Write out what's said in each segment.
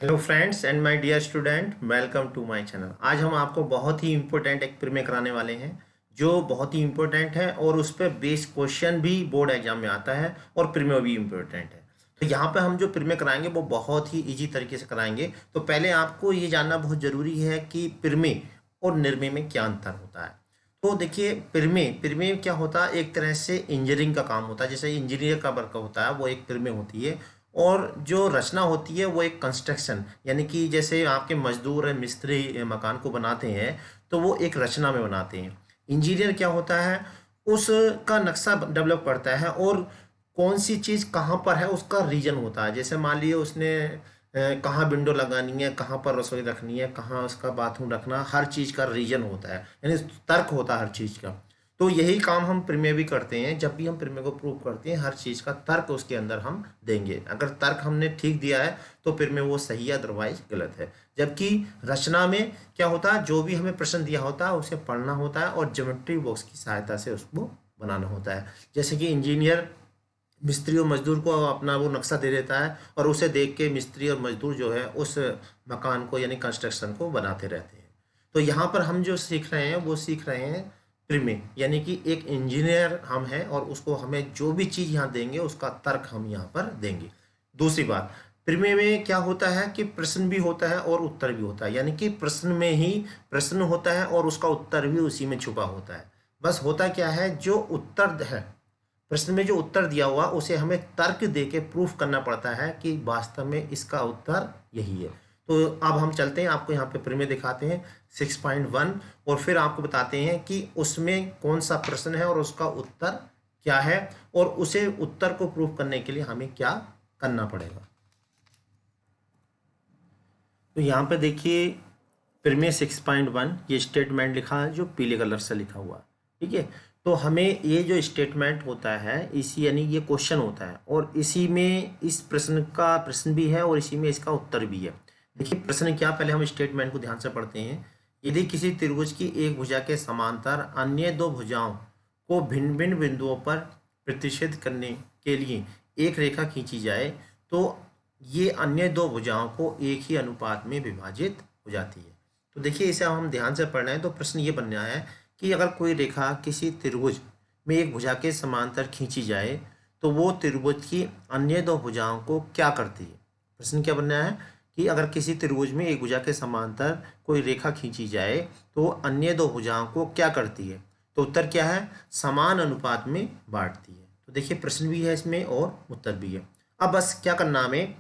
Hello friends and my dear student, welcome to my channel. आज हम आपको बहुत ही इम्पोर्टेंट एक प्रीमे कराने वाले हैं जो बहुत ही इम्पोर्टेंट है और उस पर बेस्ड क्वेश्चन भी बोर्ड एग्जाम में आता है और प्रीमे भी इम्पोर्टेंट है। तो यहाँ पे हम जो प्रीमे कराएंगे वो बहुत ही इजी तरीके से कराएंगे। तो पहले आपको ये जानना बहुत ज़रूरी है कि प्रीमे और निर्मे में क्या अंतर होता है। तो देखिए, प्रीमे प्रीमे क्या होता है, एक तरह से इंजीनियरिंग का काम होता है। जैसे इंजीनियर का वर्क होता है वो एक प्रीमे होती है, और जो रचना होती है वो एक कंस्ट्रक्शन, यानी कि जैसे आपके मजदूर मिस्त्री मकान को बनाते हैं तो वो एक रचना में बनाते हैं। इंजीनियर क्या होता है, उसका नक्शा डेवलप करता है और कौन सी चीज़ कहाँ पर है उसका रीजन होता है। जैसे मान लिए उसने कहाँ विंडो लगानी है, कहाँ पर रसोई रखनी है, कहाँ उसका बाथरूम रखना, हर चीज़ का रीजन होता है, यानी तर्क होता है हर चीज़ का। तो यही काम हम प्रीमे भी करते हैं। जब भी हम प्रीमे को प्रूव करते हैं हर चीज़ का तर्क उसके अंदर हम देंगे। अगर तर्क हमने ठीक दिया है तो प्रीमे वो सही है, अदरवाइज गलत है। जबकि रचना में क्या होता है, जो भी हमें प्रश्न दिया होता है उसे पढ़ना होता है और ज्योमेट्री बॉक्स की सहायता से उसको बनाना होता है। जैसे कि इंजीनियर मिस्त्री और मजदूर को अपना वो नक्शा दे देता है और उसे देख के मिस्त्री और मजदूर जो है उस मकान को यानी कंस्ट्रक्शन को बनाते रहते हैं। तो यहाँ पर हम जो सीख रहे हैं वो सीख रहे हैं प्रीमे, यानी कि एक इंजीनियर हम हैं और उसको हमें जो भी चीज़ यहाँ देंगे उसका तर्क हम यहाँ पर देंगे। दूसरी बात, प्रीमे में क्या होता है कि प्रश्न भी होता है और उत्तर भी होता है, यानी कि प्रश्न में ही प्रश्न होता है और उसका उत्तर भी उसी में छुपा होता है। बस होता क्या है, जो उत्तर है प्रश्न में जो उत्तर दिया हुआ उसे हमें तर्क देके प्रूफ करना पड़ता है कि वास्तव में इसका उत्तर यही है। तो अब हम चलते हैं, आपको यहाँ पे प्रीमे दिखाते हैं 6.1 और फिर आपको बताते हैं कि उसमें कौन सा प्रश्न है और उसका उत्तर क्या है और उसे उत्तर को प्रूफ करने के लिए हमें क्या करना पड़ेगा। तो यहाँ पे देखिए, प्रीमे 6.1 ये स्टेटमेंट लिखा है जो पीले कलर से लिखा हुआ है, ठीक है। तो हमें ये जो स्टेटमेंट होता है इसी यानी ये क्वेश्चन होता है और इसी में इस प्रश्न का प्रश्न भी है और इसी में इसका उत्तर भी है। देखिए प्रश्न क्या, पहले हम स्टेटमेंट को ध्यान से पढ़ते हैं। यदि किसी त्रिभुज की एक भुजा के समांतर अन्य दो भुजाओं को भिन्न भिन्न बिंदुओं पर प्रतिच्छेद करने के लिए एक रेखा खींची जाए तो ये अन्य दो भुजाओं को एक ही अनुपात में विभाजित हो जाती है। तो देखिए इसे हम ध्यान से पढ़ रहे हैं। तो प्रश्न ये बनना है कि अगर कोई रेखा किसी त्रिभुज में एक भुजा के समांतर खींची जाए तो वो त्रिभुज की अन्य दो भुजाओं को क्या करती है। प्रश्न क्या बनना है कि अगर किसी त्रिभुज में एक भुजा के समांतर कोई रेखा खींची जाए तो अन्य दो भुजाओं को क्या करती है। तो उत्तर क्या है, समान अनुपात में बांटती है। तो देखिए प्रश्न भी है इसमें और उत्तर भी है। अब बस क्या करना हमें,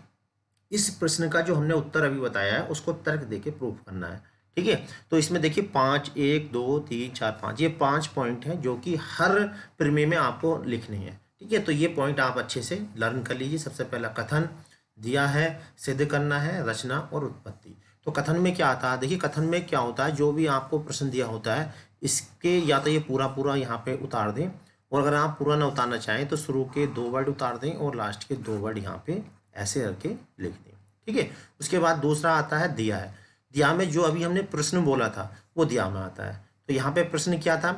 इस प्रश्न का जो हमने उत्तर अभी बताया है उसको तर्क देके प्रूफ करना है, ठीक है। तो इसमें देखिए 5, 1, 2, 3, 4, 5 ये 5 पॉइंट हैं जो कि हर प्रीमे में आपको लिखने हैं, ठीक है। तो ये पॉइंट आप अच्छे से लर्न कर लीजिए। सबसे पहला कथन दिया है, सिद्ध करना है, रचना और उत्पत्ति। तो कथन में क्या आता है, देखिए कथन में क्या होता है, जो भी आपको प्रश्न दिया होता है इसके या तो ये पूरा पूरा यहाँ पे उतार दें और अगर आप पूरा ना उतारना चाहें तो शुरू के 2 वर्ड उतार दें और लास्ट के 2 वर्ड यहाँ पे ऐसे करके लिख दें, ठीक है। उसके बाद दूसरा आता है दिया है। दिया में जो अभी हमने प्रश्न बोला था वो दिया में आता है। तो यहाँ पे प्रश्न क्या था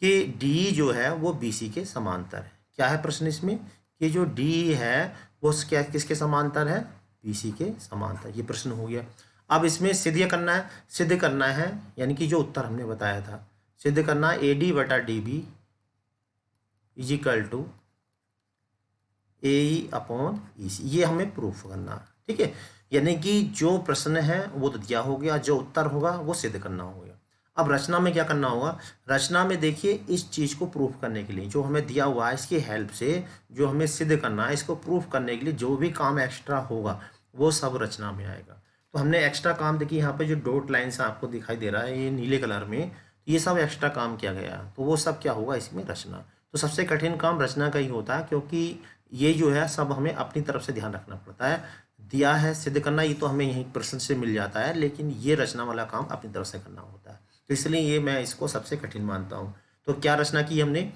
कि डी जो है वो बीसी के समांतर है। क्या है प्रश्न इसमें कि जो डी है वो क्या किसके समांतर है, बीसी के समांतर। ये प्रश्न हो गया। अब इसमें सिद्ध करना है, सिद्ध करना है यानी कि जो उत्तर हमने बताया था सिद्ध करना, ए डी बटा D B is equal to A E upon E C, ये हमें प्रूफ करना है, ठीक है। यानी कि जो प्रश्न है वो तो दिया हो गया, जो उत्तर होगा वो सिद्ध करना हो गया। अब रचना में क्या करना होगा, रचना में देखिए इस चीज़ को प्रूफ करने के लिए जो हमें दिया हुआ है इसकी हेल्प से जो हमें सिद्ध करना है, इसको प्रूफ करने के लिए जो भी काम एक्स्ट्रा होगा वो सब रचना में आएगा। तो हमने एक्स्ट्रा काम देखिए यहाँ पे जो डॉट लाइन्स आपको दिखाई दे रहा है ये नीले कलर में, ये सब एक्स्ट्रा काम किया गया, तो वो सब क्या होगा इसमें रचना। तो सबसे कठिन काम रचना का ही होता है क्योंकि ये जो है सब हमें अपनी तरफ से ध्यान रखना पड़ता है। दिया है सिद्ध करना ये तो हमें यहीं प्रश्न से मिल जाता है, लेकिन ये रचना वाला काम अपनी तरफ से करना होता है। तो इसलिए ये मैं इसको सबसे कठिन मानता हूँ। तो क्या रचना की हमने,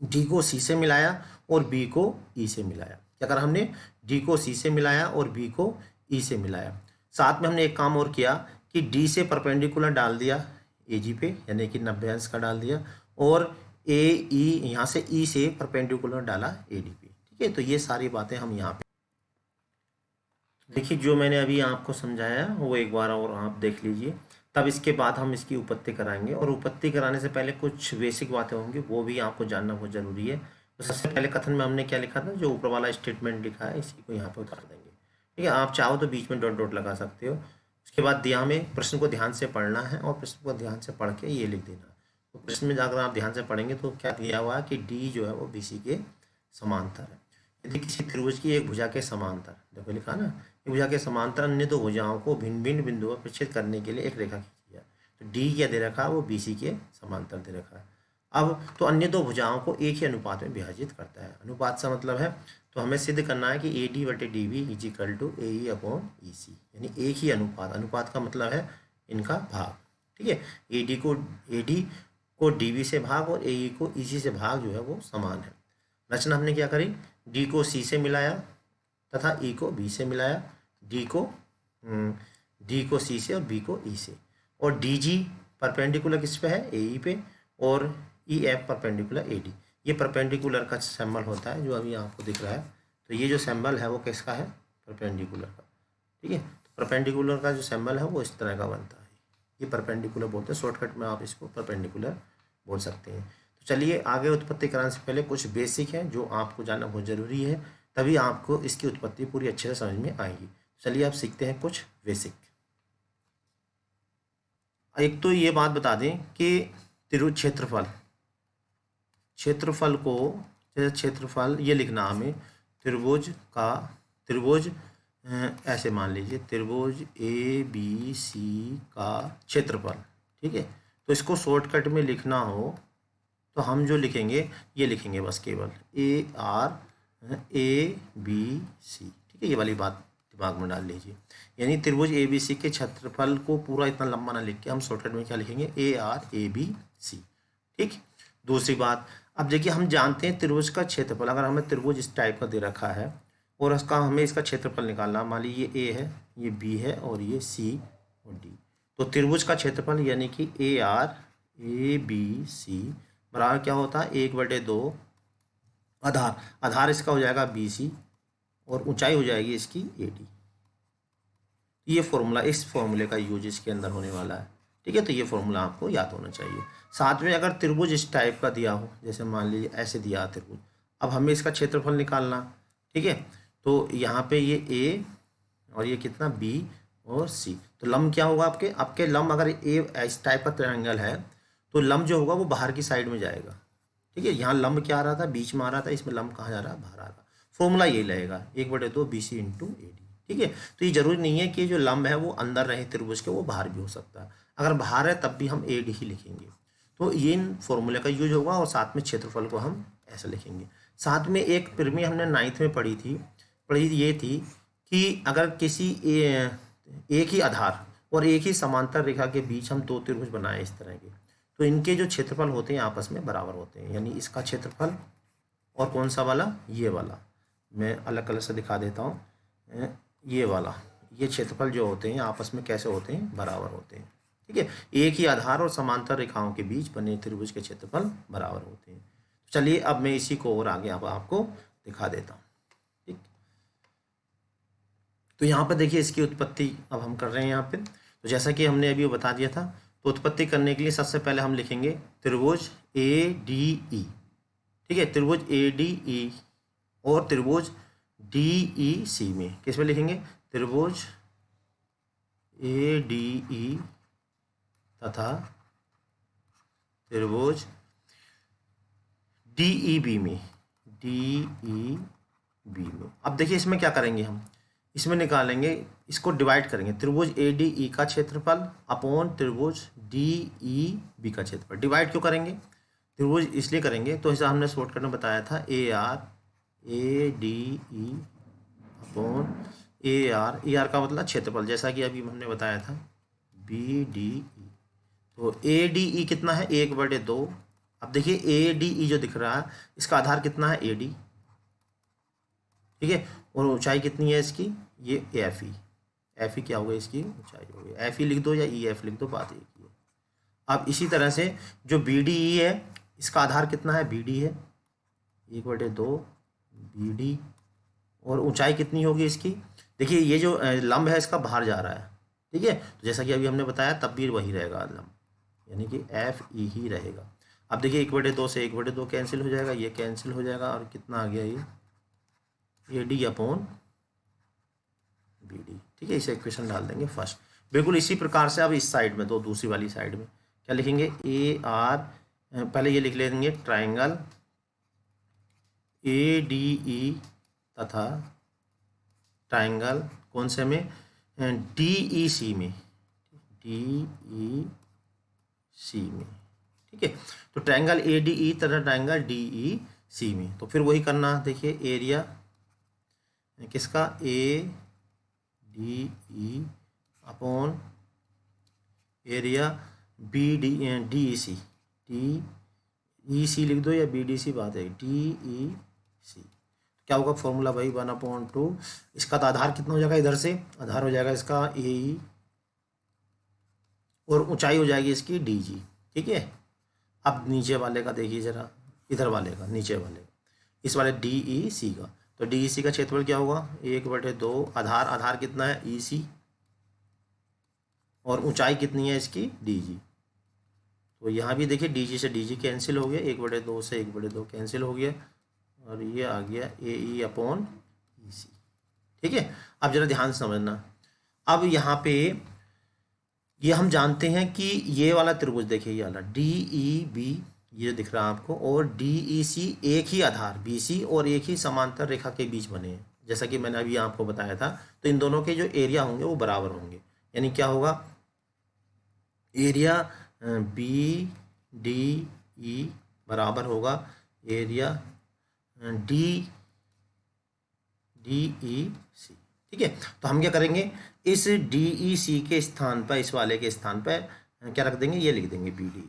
डी को सी से मिलाया और बी को ई से मिलाया। क्या करा हमने, डी को सी से मिलाया और बी को ई से मिलाया। साथ में हमने एक काम और किया कि डी से परपेंडिकुलर डाल दिया ए जी पे, यानी कि 90 अंश का डाल दिया, और ए ई यहाँ से ई से परपेंडिकुलर डाला ए डी पे, ठीक है। तो ये सारी बातें हम यहाँ पे देखिए जो मैंने अभी आपको समझाया वो एक बार और आप देख लीजिए, तब इसके बाद हम इसकी उपपत्ति कराएंगे। और उपपत्ति कराने से पहले कुछ बेसिक बातें होंगी, वो भी आपको जानना बहुत ज़रूरी है। तो सबसे पहले कथन में हमने क्या लिखा था, जो ऊपर वाला स्टेटमेंट लिखा है इसी को यहाँ पे उतार देंगे। ठीक है, आप चाहो तो बीच में डॉट डॉट लगा सकते हो। उसके बाद दिया हमें प्रश्न को ध्यान से पढ़ना है और प्रश्न को ध्यान से पढ़ के ये लिख देना। तो प्रश्न में अगर आप ध्यान से पढ़ेंगे तो क्या दिया हुआ है कि डी जो है वो बी सी के समांतर है। यदि किसी त्रिभुज की एक भुजा के समांतर, देखो लिखा ना, एक भुजा के समांतर अन्य दो भुजाओं को भिन्न भिन्न बिंदुओं पर प्रक्षेपित करने के लिए एक रेखा खींची जाए, तो डी क्या दे रखा है, वो बी सी के समांतर दे रखा है। अब तो अन्य दो भुजाओं को एक ही अनुपात में विभाजित करता है। अनुपात से मतलब है, तो हमें सिद्ध करना है कि ए डी बटे D B is equal to A E upon E C, यानी एक ही अनुपात। अनुपात का मतलब है इनका भाग। ठीक है, ए डी को डी बी से भाग और ए ई को ई सी से भाग जो है वो समान है। रचना हमने क्या करी, डी को सी से मिलाया तथा ई को बी से मिलाया, डी को सी से और बी को ई से, और डी जी परपेंडिकुलर किस पे है, ए ई पे, और E F perpendicular A D. ये परपेंडिकुलर का सिंबल होता है जो अभी आपको दिख रहा है। तो ये जो सिंबल है वो किसका है, परपेंडिकुलर का। ठीक है, तो परपेंडिकुलर का जो सिंबल है वो इस तरह का बनता है। ये परपेंडिकुलर बोलते हैं, शॉर्टकट में आप इसको परपेंडिकुलर बोल सकते हैं। तो चलिए आगे उत्पत्ति कराने से पहले कुछ बेसिक है जो आपको जानना बहुत ज़रूरी है, तभी आपको इसकी उत्पत्ति पूरी अच्छे से समझ में आएगी। चलिए आप सीखते हैं कुछ बेसिक। एक तो ये बात बता दें कि क्षेत्रफल को, जैसे क्षेत्रफल ये लिखना हमें, त्रिभुज ऐसे मान लीजिए, त्रिभुज ए बी सी का क्षेत्रफल। ठीक है, तो इसको शॉर्टकट में लिखना हो तो हम जो लिखेंगे ये लिखेंगे बस केवल A R A B C. ठीक है, ये वाली बात दिमाग में डाल लीजिए, यानी त्रिभुज ए बी सी के क्षेत्रफल को पूरा इतना लंबा ना लिख के हम शॉर्टकट में क्या लिखेंगे, A R A B C. ठीक, दूसरी बात, अब देखिए हम जानते हैं त्रिभुज का क्षेत्रफल, अगर हमें त्रिभुज इस टाइप का दे रखा है और उसका हमें इसका क्षेत्रफल निकालना, मान लीजिए ये ए है, ये बी है और ये सी और डी, तो त्रिभुज का क्षेत्रफल यानी कि A R A B C बराबर क्या होता है, 1/2 आधार इसका हो जाएगा बी सी और ऊंचाई हो जाएगी इसकी ए डी। ये फॉर्मूला, इस फॉर्मूले का यूज इसके अंदर होने वाला है। ठीक है, तो ये फॉर्मूला आपको याद होना चाहिए। साथ में अगर त्रिभुज इस टाइप का दिया हो, जैसे मान लीजिए ऐसे दिया त्रिभुज, अब हमें इसका क्षेत्रफल निकालना। ठीक है, तो यहाँ पे ये ए और ये कितना बी और सी, तो लंब क्या होगा आपके लंब, अगर ए इस टाइप का ट्रायंगल है तो लंब जो होगा वो बाहर की साइड में जाएगा। ठीक है, यहाँ लंब क्या आ रहा था, बीच में आ रहा था, इसमें लंब कहाँ जा रहा है, बाहर आ रहा है। फॉर्मूला यही रहेगा 1/2 B C into A D. ठीक है, तो ये जरूरी नहीं है कि जो लंब है वो अंदर रहे त्रिभुज के, वो बाहर भी हो सकता है। अगर बाहर है तब भी हम ए डी ही लिखेंगे। तो ये इन फॉर्मूले का यूज होगा और साथ में क्षेत्रफल को हम ऐसे लिखेंगे। साथ में एक प्रमेय हमने 9th में पढ़ी ये थी कि अगर किसी एक ही आधार और एक ही समांतर रेखा के बीच हम दो त्रिभुज बनाए इस तरह के, तो इनके जो क्षेत्रफल होते हैं आपस में बराबर होते हैं। यानी इसका क्षेत्रफल और कौन सा वाला, ये वाला, मैं अलग कलर से दिखा देता हूँ, ये वाला, ये क्षेत्रफल जो होते हैं आपस में कैसे होते हैं, बराबर होते हैं। ठीक है, एक ही आधार और समांतर रेखाओं के बीच बने त्रिभुज के क्षेत्रफल बराबर होते हैं। चलिए अब मैं इसी को और आगे आपको दिखा देता हूँ। ठीक, तो यहाँ पर देखिए इसकी उत्पत्ति अब हम कर रहे हैं यहाँ पे। तो जैसा कि हमने अभी बता दिया था, तो उत्पत्ति करने के लिए सबसे पहले हम लिखेंगे त्रिभुज ए डी ई। ठीक है, त्रिभुज ए डी ई और त्रिभुज डी ई सी में किस में लिखेंगे, त्रिभुज ए डी ई तथा त्रिभुज डी ई बी में, अब देखिए इसमें क्या करेंगे, हम इसमें निकालेंगे, इसको डिवाइड करेंगे, त्रिभुज ए डी ई का क्षेत्रफल अपॉन त्रिभुज डी ई बी का क्षेत्रफल। डिवाइड क्यों करेंगे, त्रिभुज इसलिए करेंगे, तो ऐसा हमने शॉर्टकट में बताया था, A R A D E upon A R का मतलब क्षेत्रफल, जैसा कि अभी हमने बताया था बी डी ई। तो ए डी ई कितना है, 1/2। अब देखिए ए डी ई जो दिख रहा है इसका आधार कितना है, ए डी। ठीक है, और ऊंचाई कितनी है इसकी, ये एफ ई क्या होगा, इसकी ऊंचाई होगी, एफ ई लिख दो या ई एफ लिख दो, बात एक ही है। अब इसी तरह से जो बी डी ई है इसका आधार कितना है, बी डी है, 1/2 बी डी, और ऊंचाई कितनी होगी इसकी, देखिए ये जो लंब है इसका बाहर जा रहा है, ठीक है, तो जैसा कि अभी हमने बताया तब भी वही रहेगा लंब, यानी कि एफ ई ही रहेगा। अब देखिए 1/2 से 1/2 कैंसिल हो जाएगा, ये कैंसिल हो जाएगा, और कितना आ गया ये डी अपॉन बी डी, ठीक है। इसे इक्वेशन डाल देंगे फर्स्ट। बिल्कुल इसी प्रकार से अब इस साइड में तो दूसरी वाली साइड में क्या लिखेंगे, ए आर, पहले ये लिख लेंगे ट्राइंगल ए डी ई तथा ट्राइंगल कौन से में, डी ई सी में, डी ई सी में, ठीक है। तो ट्राइंगल ए डी ई तथा ट्राइंगल डी ई सी में, तो फिर वही करना, देखिए एरिया किसका, A D E upon area B D D E C, D E C लिख दो या बी डी सी, बात है डी ई सी। क्या होगा फॉर्मूला भाई 1/2, इसका तो आधार कितना हो जाएगा, इधर से आधार हो जाएगा इसका ए ई, और ऊंचाई हो जाएगी इसकी डी जी, ठीक है। अब नीचे वाले का देखिए जरा, इधर वाले का, नीचे वाले इस वाले डी ई सी का, तो डी ई सी का क्षेत्रफल क्या होगा 1/2, आधार कितना है ई सी, और ऊंचाई कितनी है इसकी डी जी। तो यहाँ भी देखिए डी जी से डी जी कैंसिल हो गया, 1/2 से 1/2 कैंसिल हो गया, और ये आ गया ए ई अपॉन ई सी, ठीक है। अब जरा ध्यान से समझना, अब यहाँ पे ये हम जानते हैं कि ये वाला त्रिभुज देखिए, ये वाला डी ई बी, ये दिख रहा है आपको, और डी ई सी एक ही आधार बी सी और एक ही समांतर रेखा के बीच बने हैं, जैसा कि मैंने अभी आपको बताया था। तो इन दोनों के जो एरिया होंगे वो बराबर होंगे, यानी क्या होगा, एरिया बी डी ई बराबर होगा एरिया डी डी ई सी, ठीक है। तो हम क्या करेंगे, इस डी ई सी के स्थान पर, इस वाले के स्थान पर क्या रख देंगे, ये लिख देंगे बी डी,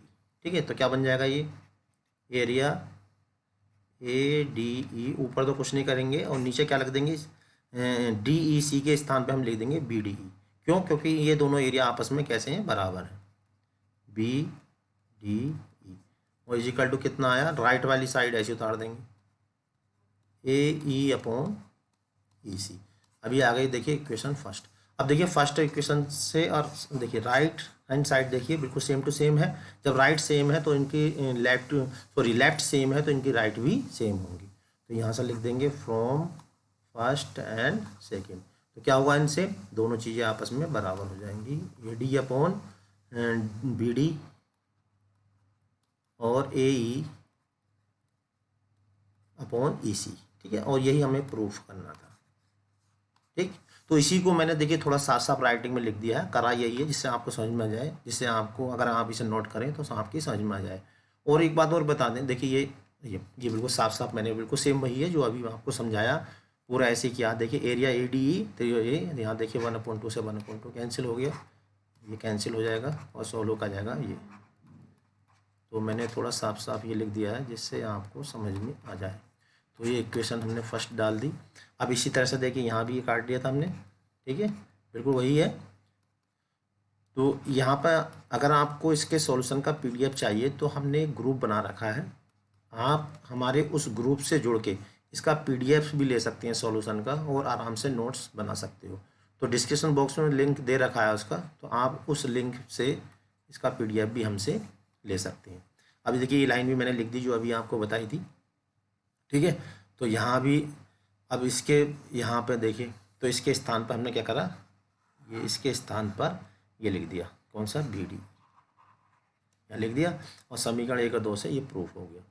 ठीक है। तो क्या बन जाएगा ये एरिया ए डी ई, ऊपर तो कुछ नहीं करेंगे, और नीचे क्या रख देंगे, डी ई सी के स्थान पे हम लिख देंगे बी डी ई। क्यों, क्योंकि ये दोनों एरिया आपस में कैसे हैं, बराबर हैं, बी डी ई, और इजिकल टू कितना आया, राइट वाली साइड ऐसे उतार देंगे ए ई अपॉन ई सी। अभी आ गई देखिए इक्वेशन फर्स्ट। अब देखिए फर्स्ट इक्वेशन से, और देखिए राइट हैंड साइड देखिए बिल्कुल सेम टू सेम है, जब राइट सेम है तो इनकी लेफ्ट सेम है तो इनकी राइट भी सेम होंगी। तो यहाँ से लिख देंगे फ्रॉम फर्स्ट एंड सेकेंड, तो क्या होगा, इनसे दोनों चीज़ें आपस में बराबर हो जाएंगी, A D upon B D और ए ई अपॉन ई सी, ठीक है। और यही हमें प्रूफ करना था, ठीक। तो इसी को मैंने देखिए थोड़ा साफ साफ राइटिंग में लिख दिया है, करा यही है जिससे आपको समझ में आ जाए, जिससे आपको अगर आप इसे नोट करें तो आपकी समझ में आ जाए। और एक बात और बता दें, देखिए ये बिल्कुल साफ साफ मैंने बिल्कुल सेम वही है जो अभी आपको समझाया, पूरा ऐसे किया। देखिए एरिया ए डी ई, तो ये यहाँ देखिए 1/2 से 1/2 कैंसिल हो गया, ये कैंसिल हो जाएगा और 16 का जाएगा ये। तो मैंने थोड़ा साफ साफ ये लिख दिया है जिससे आपको समझ में आ जाए। तो ये इक्वेशन हमने फर्स्ट डाल दी। अब इसी तरह से देखिए यहाँ भी ये काट दिया था हमने, ठीक है, बिल्कुल वही है। तो यहाँ पर अगर आपको इसके सॉल्यूशन का पीडीएफ चाहिए तो हमने एक ग्रुप बना रखा है, आप हमारे उस ग्रुप से जुड़ के इसका पीडीएफ भी ले सकते हैं सॉल्यूशन का, और आराम से नोट्स बना सकते हो। तो डिस्क्रिप्शन बॉक्स में लिंक दे रखा है उसका, तो आप उस लिंक से इसका पीडीएफ भी हमसे ले सकते हैं। अभी देखिए ये लाइन भी मैंने लिख दी जो अभी आपको बताई थी, ठीक है। तो यहाँ भी अब इसके यहाँ पे देखिए, तो इसके स्थान पर हमने क्या करा, ये इसके स्थान पर ये लिख दिया, कौन सा, बी डी, यहाँ लिख दिया, और समीकरण 1 और 2 से ये प्रूफ हो गया।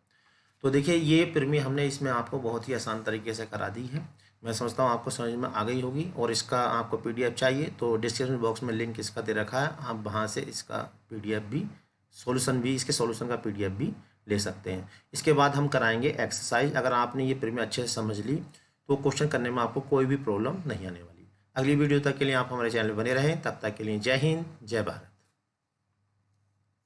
तो देखिए ये प्रमेय हमने इसमें आपको बहुत ही आसान तरीके से करा दी है। मैं समझता हूँ आपको समझ में आ गई होगी। और इसका आपको पीडीएफ चाहिए तो डिस्क्रिप्शन बॉक्स में लिंक इसका दे रखा है, आप वहाँ से इसका पीडीएफ भी, सॉल्यूशन भी, इसके सॉल्यूशन का पीडीएफ भी ले सकते हैं। इसके बाद हम कराएंगे एक्सरसाइज। अगर आपने ये प्रमेय अच्छे से समझ ली तो क्वेश्चन करने में आपको कोई भी प्रॉब्लम नहीं आने वाली। अगली वीडियो तक के लिए आप हमारे चैनल बने रहें। तब तक के लिए जय हिंद, जय भारत।